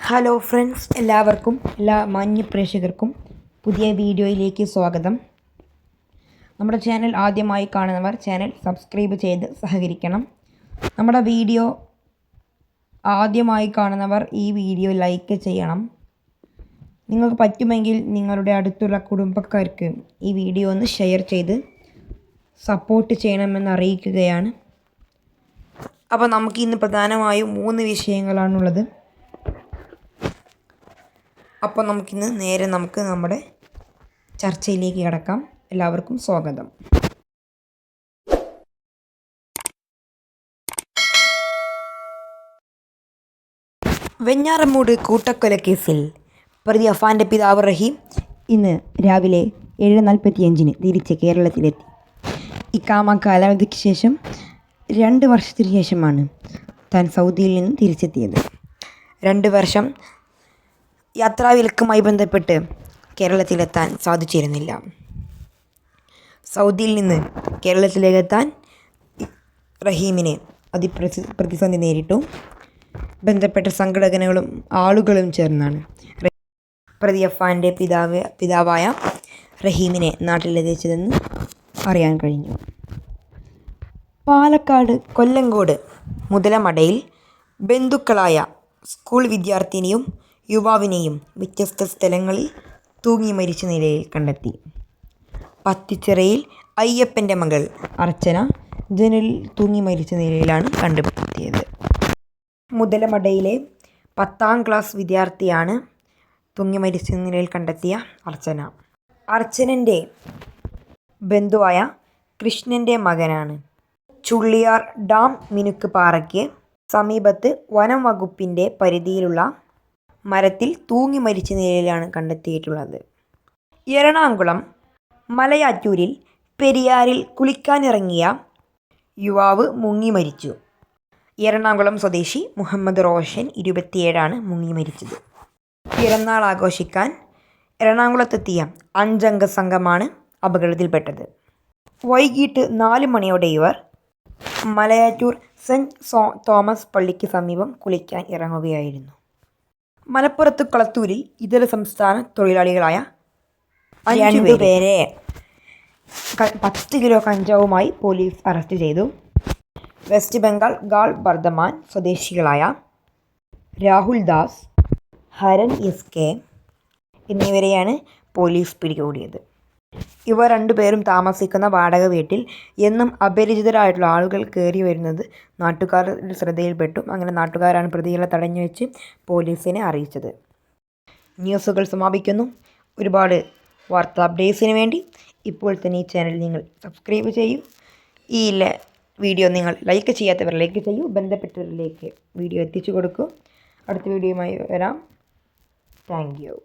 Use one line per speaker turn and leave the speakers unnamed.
Hello friends, എല്ലാ മാന്യ പ്രേക്ഷകർക്കും പുതിയ വീഡിയോയിലേക്ക് സ്വാഗതം. നമ്മുടെ ചാനൽ ആദ്യമായി കാണുന്നവർ ചാനൽ സബ്സ്ക്രൈബ് ചെയ്ത് സഹകരിക്കണം. നമ്മുടെ വീഡിയോ ആദ്യമായി കാണുന്നവർ ഈ വീഡിയോ ലൈക്ക് ചെയ്യണം. നിങ്ങൾക്ക് പറ്റുമെങ്കിൽ നിങ്ങളുടെ അടുത്തുള്ള കുടുംബക്കാർക്ക് ഈ വീഡിയോ ഒന്ന് ഷെയർ ചെയ്ത് സപ്പോർട്ട് ചെയ്യണമെന്ന് അറിയിക്കുകയാണ്. അപ്പോൾ നമുക്കിന്ന് പ്രധാനമായും 3 വിഷയങ്ങളാണുള്ളത്. അപ്പോൾ നമുക്കിന്ന് നേരെ നമ്മുടെ ചർച്ചയിലേക്ക് കടക്കാം. എല്ലാവർക്കും സ്വാഗതം. വെഞ്ഞാറമൂട് കൂട്ടക്കൊലക്കേസിൽ പ്രതി അഫാൻ്റെ പിതാവ് റഹീം ഇന്ന് രാവിലെ 7:45 തിരിച്ച് കേരളത്തിലെത്തി. ഇഖാമ കാലാവധിക്ക് ശേഷം 2 വർഷത്തിന് ശേഷമാണ് താൻ സൗദിയിൽ നിന്ന് തിരിച്ചെത്തിയത്. 2 വർഷം യാത്രാവിലക്കുമായി ബന്ധപ്പെട്ട് കേരളത്തിലെത്താൻ സാധിച്ചിരുന്നില്ല. സൗദിയിൽ നിന്ന് കേരളത്തിലേക്കെത്താൻ റഹീമിന് പ്രതിസന്ധി നേരിട്ടു. ബന്ധപ്പെട്ട സംഘടനകളും ആളുകളും ചേർന്നാണ് പ്രതി അഫാൻ്റെ പിതാവായ റഹീമിനെ നാട്ടിലെത്തിച്ചതെന്ന് അറിയാൻ കഴിഞ്ഞു. പാലക്കാട് കൊല്ലങ്കോട് മുതലമടയിൽ ബന്ധുക്കളായ സ്കൂൾ വിദ്യാർത്ഥിനിയും യുവാവിനെയും വ്യത്യസ്ത സ്ഥലങ്ങളിൽ തൂങ്ങി മരിച്ച നിലയിൽ കണ്ടെത്തി. പത്തിച്ചിറയിൽ അയ്യപ്പൻ്റെ മകൾ അർച്ചന ജനലിൽ തൂങ്ങി മരിച്ച നിലയിലാണ് കണ്ടെത്തിയത്. മുതലമടയിലെ 10ാം ക്ലാസ് വിദ്യാർത്ഥിയാണ് തൂങ്ങി മരിച്ച നിലയിൽ കണ്ടെത്തിയ അർച്ചന. അർച്ചനൻ്റെ ബന്ധുവായ കൃഷ്ണൻ്റെ മകനാണ്. ചുള്ളിയാർ ഡാം മിനുക്ക് പാറയ്ക്ക് സമീപത്ത് വനം വകുപ്പിൻ്റെ പരിധിയിലുള്ള മരത്തിൽ തൂങ്ങി മരിച്ച നിലയിലാണ് കണ്ടെത്തിയിട്ടുള്ളത്. എറണാകുളം മലയാറ്റൂരിൽ പെരിയാറിൽ കുളിക്കാനിറങ്ങിയ യുവാവ് മുങ്ങി മരിച്ചു. എറണാകുളം സ്വദേശി മുഹമ്മദ് റോഷൻ 27 മുങ്ങി മരിച്ചത്. പിറന്നാൾ ആഘോഷിക്കാൻ എറണാകുളത്തെത്തിയ 5 അംഗ സംഘമാണ് അപകടത്തിൽപ്പെട്ടത്. വൈകിട്ട് 4 മണിയോടെ ഇവർ മലയാറ്റൂർ സെൻറ്റ് തോമസ് പള്ളിക്ക് സമീപം കുളിക്കാൻ ഇറങ്ങുകയായിരുന്നു. മലപ്പുറത്ത് കളത്തൂരിൽ ഇതര സംസ്ഥാന തൊഴിലാളികളായ 2 പേരെ 10 കിലോ കഞ്ചാവുമായി പോലീസ് അറസ്റ്റ് ചെയ്തു. വെസ്റ്റ് ബംഗാൾ ഗാൾ ബർദമാൻ സ്വദേശികളായ രാഹുൽ ദാസ്, ഹരൻ SK എന്നിവരെയാണ് പോലീസ് പിടികൂടിയത്. ഇവർ 2 പേരും താമസിക്കുന്ന വാടക വീട്ടിൽ എന്നും അപരിചിതരായിട്ടുള്ള ആളുകൾ കയറി വരുന്നത് നാട്ടുകാരുടെ ശ്രദ്ധയിൽപ്പെട്ടു. അങ്ങനെ നാട്ടുകാരാണ് പ്രതികളെ തടഞ്ഞു വെച്ച് പോലീസിനെ അറിയിച്ചത്. ന്യൂസുകൾ സമാപിക്കുന്നു. ഒരുപാട് വാർത്താ അപ്ഡേറ്റ്സിന് വേണ്ടി ഇപ്പോൾ തന്നെ ഈ ചാനൽ നിങ്ങൾ സബ്സ്ക്രൈബ് ചെയ്യൂ. ഈ വീഡിയോ നിങ്ങൾ ലൈക്ക് ചെയ്യാത്തവർ ലൈക്ക് ചെയ്യൂ. ബന്ധപ്പെട്ടവരിലേക്ക് വീഡിയോ എത്തിച്ചു കൊടുക്കൂ. അടുത്ത വീഡിയോയുമായി വരാം. Thank you.